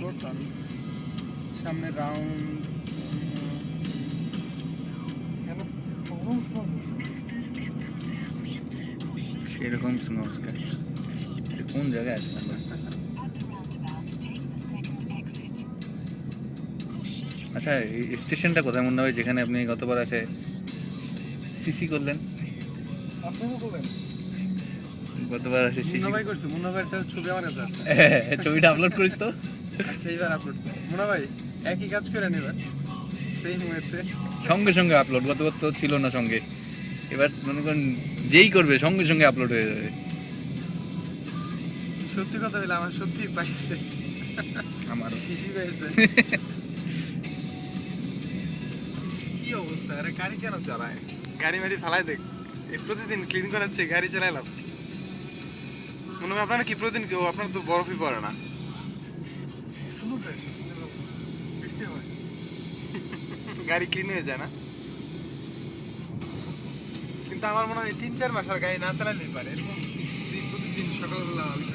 করতাম সামনে রাউন্ড সেরকম স্নোস্কার কোন জায়গায় আছে আমরা? আচ্ছা এই স্টেশনটা কোথায় মনে হয় যেখানে আপনি গতবার আসে সিসি করলেন? আপনারা বলেন গতবার আসে সিসি মুন্না ভাই করছে, মুন্না ভাই একটা ছবি আমার কাছে আছে। ছবিটা আপলোড করিস তো? আচ্ছা এইবার আপলোড মুন্না ভাই একই কাজ করে নেবেন সেম ওয়েতে। সঙ্গে সঙ্গে আপলোড, গতবার তো ছিল না সঙ্গে, এবার মনে করেন যেই করবে সঙ্গে সঙ্গে আপলোড হয়ে যাবে। সত্যি কথা বলে আমার সত্যি পাইছে, আমার শিশি পাইছে। কি অবস্থা, আরে গাড়ি কেন চালায়, গাড়ি মাড়ি ফালাই দেখ, প্রতিদিন ক্লিন করাচ্ছে গাড়ি চালাইলাম। মনে হয় আপনারা কি প্রতিদিন কেউ, আপনার তো বরফই পড়ে না। গাড়ি ক্লিন হয়ে যায় না, কিন্তু আমার মনে হয় 3-4 মাস আর গাড়ি না চালালেই পারে এরকম। প্রতিদিন সকালবেলা আমি